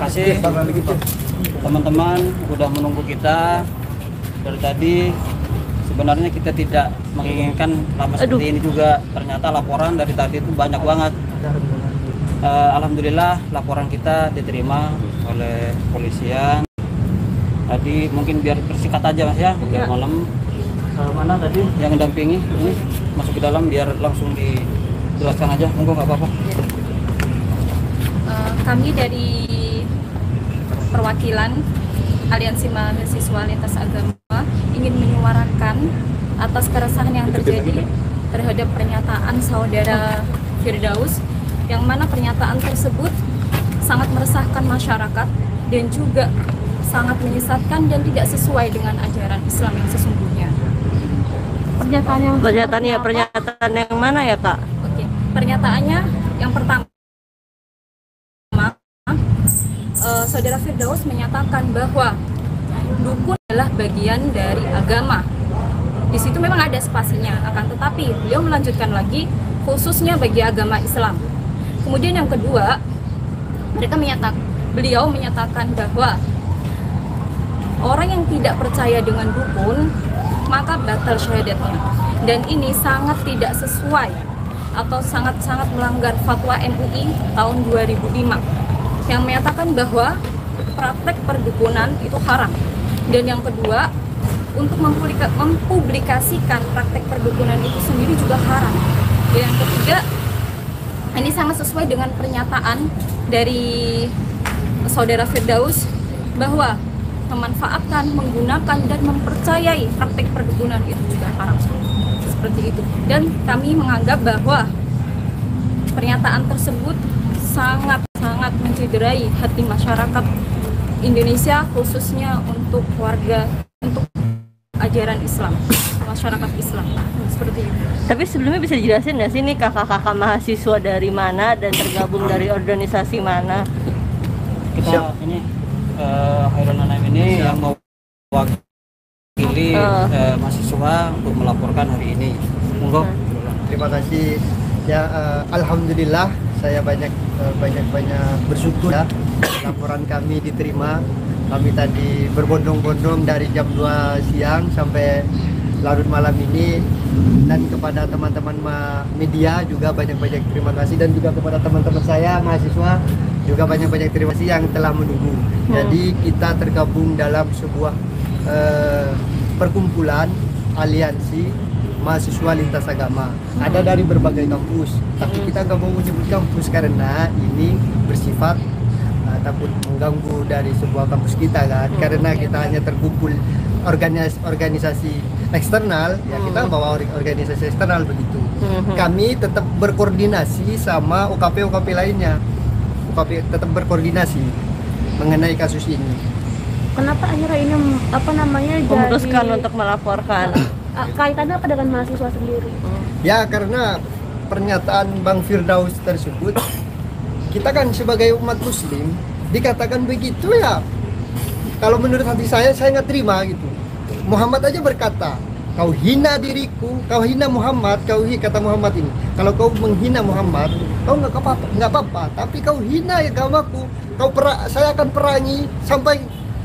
kasih teman-teman udah menunggu kita dari tadi. Sebenarnya kita tidak menginginkan lama seperti ini juga. Ternyata laporan dari tadi itu banyak banget. Alhamdulillah laporan kita diterima oleh polisian. Tadi mungkin biar bersingkat aja Mas ya, biar malam. Mana tadi yang mendampingi ini masuk ke dalam biar langsung dijelaskan aja. Monggo nggak apa-apa. Kami dari perwakilan Aliansi Mahasiswa Lintas Agama ingin menyuarakan atas keresahan yang terjadi terhadap pernyataan saudara Firdaus, yang mana pernyataan tersebut sangat meresahkan masyarakat dan juga sangat menyesatkan dan tidak sesuai dengan ajaran Islam yang sesungguhnya. Pernyataan yang mana ya Kak? Oke, pernyataannya yang pertama, saudara Firdaus menyatakan bahwa dukun adalah bagian dari agama. Di situ memang ada spasinya, akan tetapi beliau melanjutkan lagi khususnya bagi agama Islam. Kemudian yang kedua, beliau menyatakan bahwa orang yang tidak percaya dengan dukun maka batal syahadatnya, dan ini sangat tidak sesuai atau sangat-sangat melanggar fatwa MUI tahun 2005 yang menyatakan bahwa praktek perdukunan itu haram. Dan yang kedua, untuk mempublikasikan praktek perdukunan itu sendiri juga haram. Dan yang ketiga, ini sangat sesuai dengan pernyataan dari saudara Firdaus bahwa memanfaatkan, menggunakan, dan mempercayai praktek perdukunan itu juga haram. Seperti itu. Dan kami menganggap bahwa pernyataan tersebut sangat-sangat mencederai hati masyarakat Indonesia, khususnya untuk warga, untuk ajaran Islam, masyarakat Islam, seperti itu. Tapi sebelumnya bisa dijelasin nggak sih nih kakak-kakak mahasiswa dari mana dan tergabung dari organisasi mana? Kita ini Khairul Anam ini yang mewakili mahasiswa untuk melaporkan hari ini. Monggo. Terima kasih. Ya, alhamdulillah saya banyak bersyukur ya, laporan kami diterima. Kami tadi berbondong-bondong dari jam 2 siang sampai larut malam ini, dan kepada teman-teman media juga banyak-banyak terima kasih, dan juga kepada teman-teman saya mahasiswa juga banyak-banyak terima kasih yang telah menunggu. Jadi kita tergabung dalam sebuah perkumpulan aliansi mahasiswa lintas agama, ada dari berbagai kampus, tapi kita nggak mau menyebut kampus karena ini bersifat takut mengganggu dari sebuah kampus kita kan, karena kita hanya terkumpul organisasi eksternal, ya kita bawa organisasi eksternal begitu. Kami tetap berkoordinasi sama UKP lainnya, UKP tetap berkoordinasi mengenai kasus ini. Kenapa akhirnya ini Memutuskan untuk melaporkan? Kaitannya apa dengan mahasiswa sendiri? Ya, karena pernyataan Bang Firdaus tersebut, kita kan sebagai umat muslim dikatakan begitu ya. Kalau menurut hati saya nggak terima gitu. Muhammad aja berkata, kau hina diriku, kau hina Muhammad, kata Muhammad ini. Kalau kau menghina Muhammad, kau nggak apa-apa, tapi kau hina agamaku, saya akan perangi sampai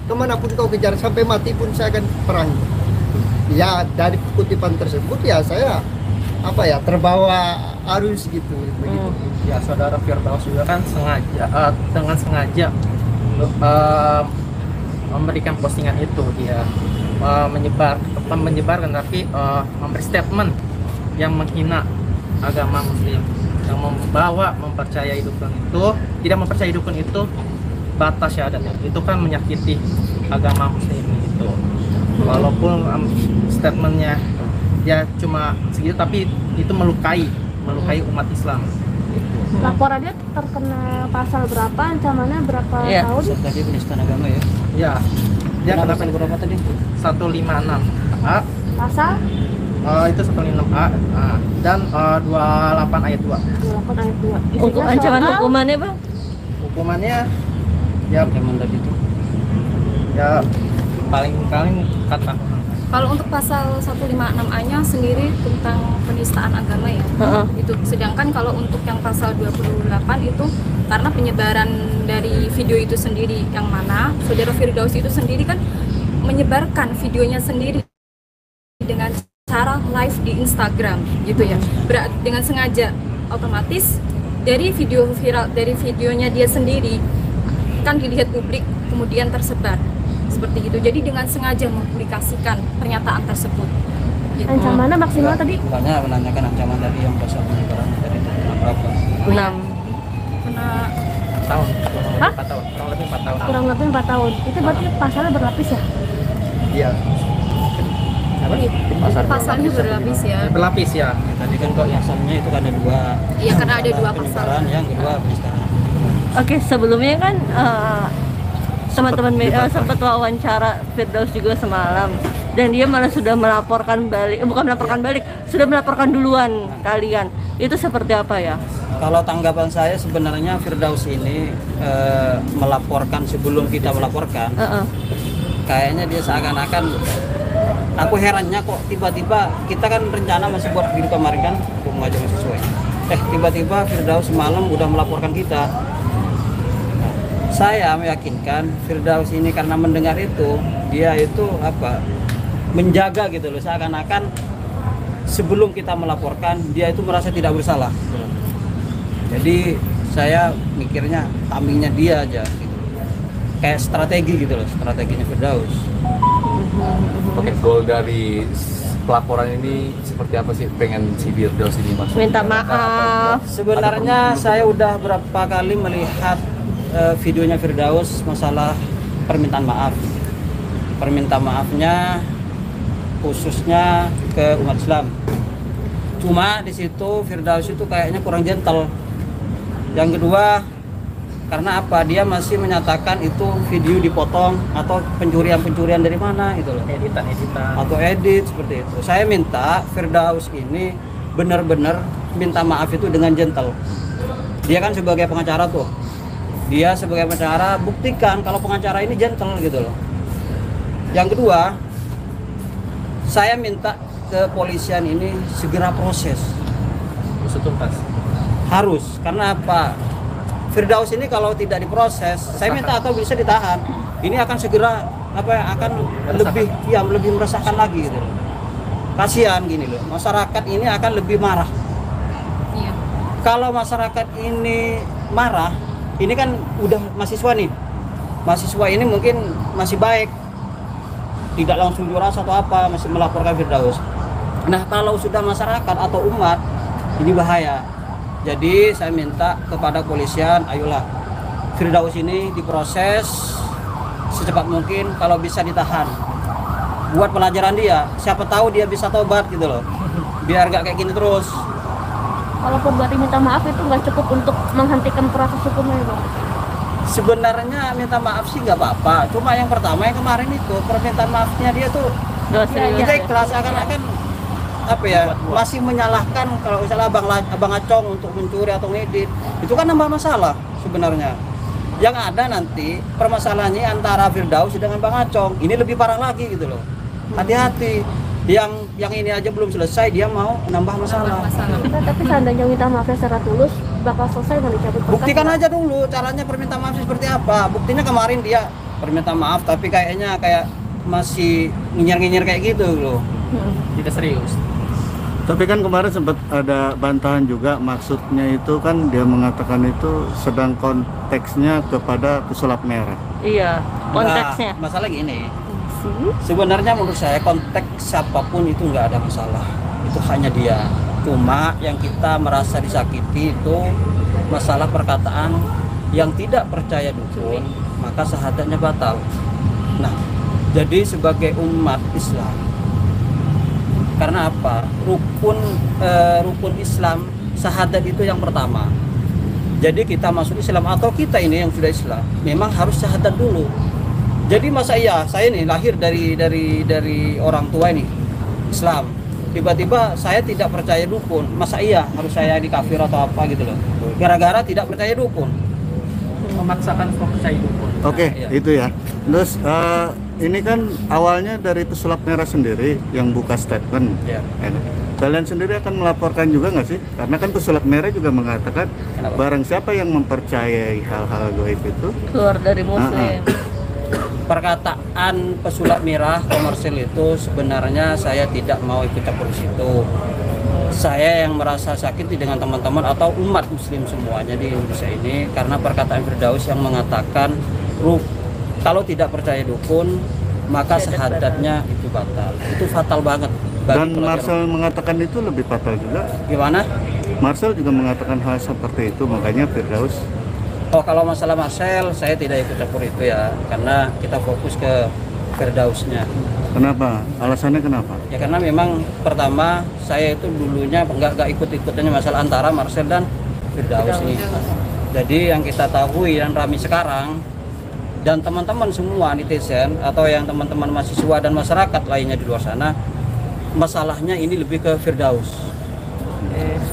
kemanapun kau kejar, sampai mati pun saya akan perangi. Ya, dari kutipan tersebut ya saya terbawa arus gitu. Begitu. Ya, saudara Firdaus juga kan dengan sengaja memberikan postingan itu, dia menyebarkan tapi memberi statement yang menghina agama muslim, yang mempercayai dukun itu, tidak mempercayai dukun itu batas syahadatnya. Itu kan menyakiti agama muslim itu. Walaupun statementnya ya cuma segitu, tapi itu melukai umat Islam. Laporannya terkena pasal berapa, ancamannya berapa tahun? Tadi penistaan agama ya. Ya. Dia kena berapa tadi? 156A. Pasal? Itu 156A dan 28 ayat 2. 28 ayat 2. Untuk ancaman hukumannya, Bang? Hukumannya ya ancaman tadi itu. Ya paling kata. Kalau untuk pasal 156A-nya sendiri tentang penistaan agama ya. Itu. Sedangkan kalau untuk yang pasal 28 itu karena penyebaran dari video itu sendiri, yang mana saudara Firdaus itu sendiri kan menyebarkan videonya sendiri dengan cara live di Instagram gitu ya, dengan sengaja. Otomatis dari video viral, dari videonya dia sendiri kan dilihat publik, kemudian tersebar seperti itu. Jadi dengan sengaja mempublikasikan pernyataan tersebut gitu. Ancamannya maksimal tadi Makanya menanyakan ancaman tadi yang pasal penyebaran tadi berapa? 6. Kena tahun, Hah? 4 tahun, kurang lebih 4 tahun. kurang lebih 4 tahun. Itu berarti pasalnya berlapis ya? Iya. Apa? pasalnya berlapis ya. Berlapis ya. Tadi kan kok yang samanya itu kan ada dua. Iya, karena ada dua pasal. Penyebaran, yang kedua penistaan. Oke, sebelumnya kan teman-teman media sempat wawancara Firdaus juga semalam, dan dia malah sudah melaporkan balik, bukan melaporkan balik, sudah melaporkan duluan kalian. Itu seperti apa ya? Kalau tanggapan saya sebenarnya Firdaus ini melaporkan sebelum kita melaporkan. Kayaknya dia seakan-akan, aku herannya kok tiba-tiba kita kan rencana masih buat video kemarin kan, mengajar sesuai. Tiba-tiba Firdaus semalam udah melaporkan kita. Saya meyakinkan Firdaus ini karena mendengar itu, dia itu apa, menjaga gitu loh, seakan-akan sebelum kita melaporkan dia itu merasa tidak bersalah. Jadi saya mikirnya timingnya dia aja gitu. Kayak strategi gitu loh, strateginya Firdaus. Oke, goal dari pelaporan ini seperti apa sih? Pengen si Firdaus ini masuk? Minta maaf. Sebenarnya saya udah berapa kali melihat videonya Firdaus masalah permintaan maaf. Permintaan maafnya khususnya ke umat Islam. Cuma di situ Firdaus itu kayaknya kurang gentle. Yang kedua, karena apa? Dia masih menyatakan itu video dipotong atau pencurian-pencurian dari mana itu loh. Editan. Atau edit seperti itu. Saya minta Firdaus ini benar-benar minta maaf itu dengan gentle. Dia kan sebagai pengacara tuh. Dia sebagai pengacara buktikan kalau pengacara ini gentle gitu loh. Yang kedua, saya minta kepolisian ini segera proses. Usut tuntas. Harus, karena apa? Firdaus ini kalau tidak diproses, saya minta atau bisa ditahan. Ini akan segera akan lebih meresahkan lagi gitu loh. Kasihan gini loh, masyarakat ini akan lebih marah. Iya. Kalau masyarakat ini marah, ini kan udah mahasiswa nih. Mahasiswa ini mungkin masih baik, tidak langsung juras atau apa, masih melaporkan Firdaus. Nah, kalau sudah masyarakat atau umat, ini bahaya. Jadi saya minta kepada kepolisian, ayolah Firdaus ini diproses secepat mungkin, kalau bisa ditahan. Buat pelajaran dia, siapa tahu dia bisa tobat gitu loh. Biar gak kayak gini terus. Walaupun berarti minta maaf itu nggak cukup untuk menghentikan proses hukumnya ya, Bang? Sebenarnya minta maaf sih nggak apa-apa. Cuma yang pertama yang kemarin itu permintaan maafnya dia tuh kita ikhlas, akan apa ya, masih menyalahkan kalau misalnya abang Acong untuk mencuri atau ngedit. Itu kan nambah masalah sebenarnya. Yang ada nanti permasalahannya antara Firdaus dengan Bang Acong. Ini lebih parah lagi gitu loh. Hati-hati. Yang ini aja belum selesai dia mau nambah masalah. Nah, tapi seandainya minta maafnya secara tulus, bakal selesai nggak dicabut berkas? Buktikan aja dulu caranya permintaan maaf seperti apa. Buktinya kemarin dia permintaan maaf tapi kayaknya kayak masih nyinyir-nyinyir kayak gitu loh. Tidak serius. Tapi kan kemarin sempat ada bantahan juga, maksudnya itu kan dia mengatakan itu sedang konteksnya kepada pesulap merah. Iya, konteksnya. Nah, masalah gini. Sebenarnya menurut saya konteks siapapun itu nggak ada masalah. Itu hanya dia. Cuma yang kita merasa disakiti itu masalah perkataan yang tidak percaya dukun, maka syahadatnya batal. Nah, jadi sebagai umat Islam, karena apa? Rukun Islam, syahadat itu yang pertama. Jadi kita masuk Islam atau kita ini yang sudah Islam, memang harus syahadat dulu. Jadi masa iya saya nih lahir dari orang tua ini Islam, tiba-tiba saya tidak percaya dukun, masa iya harus saya dikafir atau apa gitu loh, gara-gara tidak percaya dukun. Memaksakan percaya dukun. Oke, Nah, iya. itu ya. Terus ini kan awalnya dari Pesulap Merah sendiri yang buka statement. Ya. Kalian sendiri akan melaporkan juga nggak sih? Karena kan Pesulap Merah juga mengatakan barang siapa yang mempercayai hal-hal gaib itu Keluar dari Muslim. Perkataan Pesulap Merah komersil itu sebenarnya saya tidak mau ikut campur di situ. Saya yang merasa sakit dengan teman-teman atau umat muslim semuanya di Indonesia ini karena perkataan Firdaus yang mengatakan kalau tidak percaya dukun maka syahadatnya itu batal. Itu fatal banget. Dan Marcel mengatakan itu lebih fatal juga. Gimana? Marcel juga mengatakan hal seperti itu, makanya Firdaus. Oh, kalau masalah Marcel saya tidak ikut campur itu ya, karena kita fokus ke Firdausnya. Kenapa? Alasannya kenapa? Ya karena memang pertama saya itu dulunya nggak ikut-ikutannya masalah antara Marcel dan Firdaus ini. Jadi yang kita tahu yang ramai sekarang dan teman-teman semua netizen atau yang teman-teman mahasiswa dan masyarakat lainnya di luar sana, masalahnya ini lebih ke Firdaus.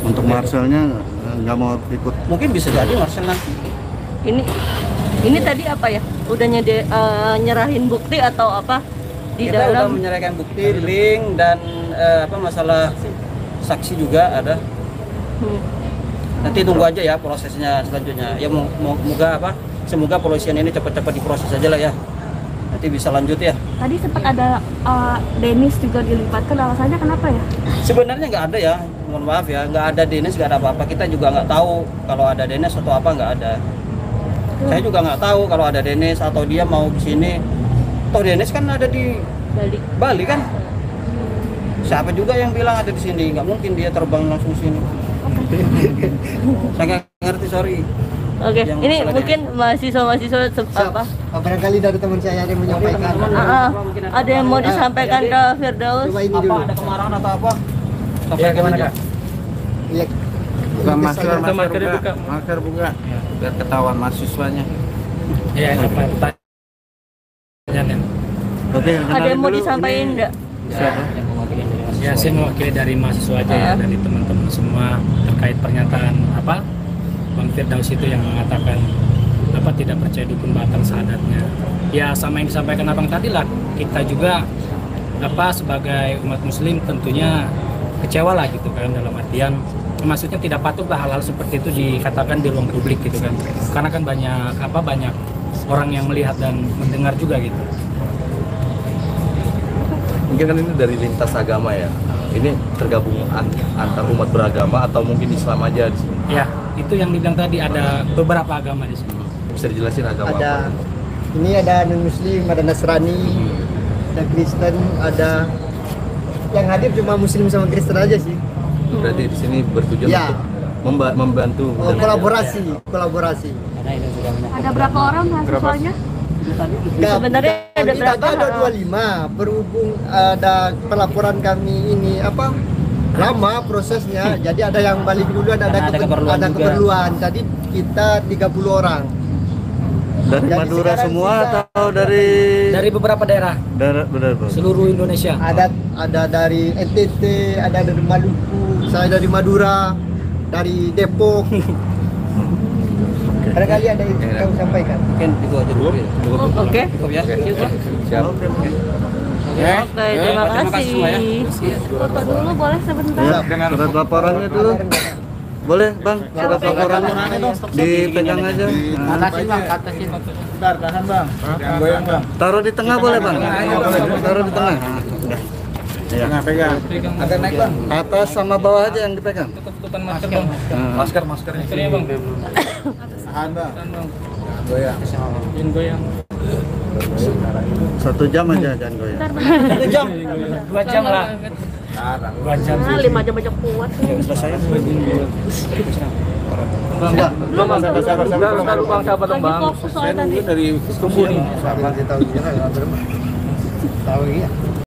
Untuk Marcelnya nggak mau ikut. Mungkin bisa jadi Marcel nanti. Ini tadi apa ya? Udah nyerahin bukti atau apa di Kita udah dalam? menyerahkan bukti, link dan masalah saksi juga ada. Nanti tunggu aja ya prosesnya selanjutnya. Ya semoga polisian ini cepat-cepat diproses aja lah ya. Nanti bisa lanjut ya. Tadi sempat ada Dennis juga dilibatkan, alasannya kenapa ya? Sebenarnya nggak ada ya, mohon maaf ya, nggak ada Dennis, nggak ada apa-apa. Kita juga nggak tahu kalau ada Dennis atau apa, nggak ada. Saya juga nggak tahu kalau ada Dennis atau dia mau ke sini. Toh Dennis kan ada di Bali kan? Siapa juga yang bilang ada di sini? Nggak mungkin dia terbang langsung sini. Saya nggak ngerti, sorry. Oke, Yang ini masalah mungkin mahasiswa apa? Barangkali dari teman saya yang menyampaikan. Ada yang mau disampaikan ke Firdaus? Coba ini Apa dulu. ada kemarahan atau apa? Ya, gimana Kak? Iya. Buka masker, buka. masker buka, biar ketahuan mahasiswanya. Ya, apa pertanyaannya? Oke, Ada yang mau disampaikan enggak? Siapa? Ya, saya mewakili dari mahasiswa aja ya, dari teman-teman semua terkait pernyataan Bang Firdaus itu yang mengatakan tidak percaya dukun batal syahadatnya. Ya sama yang disampaikan abang tadi lah, kita juga sebagai umat muslim tentunya kecewa lah gitu kan, dalam artian maksudnya tidak patut lah hal-hal seperti itu dikatakan di ruang publik gitu kan, karena kan banyak orang yang melihat dan mendengar juga gitu. Mungkin kan ini dari lintas agama ya. Ini tergabung antar umat beragama atau mungkin Islam aja di sini. Ya, itu yang dibilang tadi ada beberapa agama di sini. Bisa dijelasin agama Ada apa? ini ada non muslim, ada Nasrani, ada Kristen, ada yang hadir cuma muslim sama Kristen aja sih. Berarti di sini bertujuan Ya. untuk membantu Oh, kolaborasi. Karena ini sudah menyangkut Ada berapa orang mahasiswanya? Sebenarnya ada berapa? Ada 25. Berhubung ada pelaporan kami ini lama prosesnya, jadi ada yang balik duluan, ada keperluan juga. keperluan. Jadi kita 30 orang. Dari Jadi Madura sekarang semua kita- atau dari Dari beberapa daerah benar. seluruh Indonesia. Ada dari NTT, ada dari Maluku, saya dari Madura, dari Depok. Barangkali ada yang kamu sampaikan. mungkin itu aja dulu ya. Oke. Cukup ya. Siap. Oke, terima Terima kasih semua ya. kasih. Foto dulu boleh sebentar? Ya, surat laporannya dulu. Boleh, Bang. Surat laporannya dipegang aja. Nah, taruh di tengah boleh, Bang. Taruh di tengah. Nah, udah. Ya. Pegang. Agak naik bang. Atas sama bawah aja yang dipegang. Tutupan masker bang. Maskernya. Maskernya bang. Tahan bang. Goyang. Jangan goyang. 1 jam aja jangan goyang. 1 jam. 2 jam lah. 2 jam. 5 jam aja kuat. Ya, selesai. Lagi fokus soal tadi. Dari Tahu iya.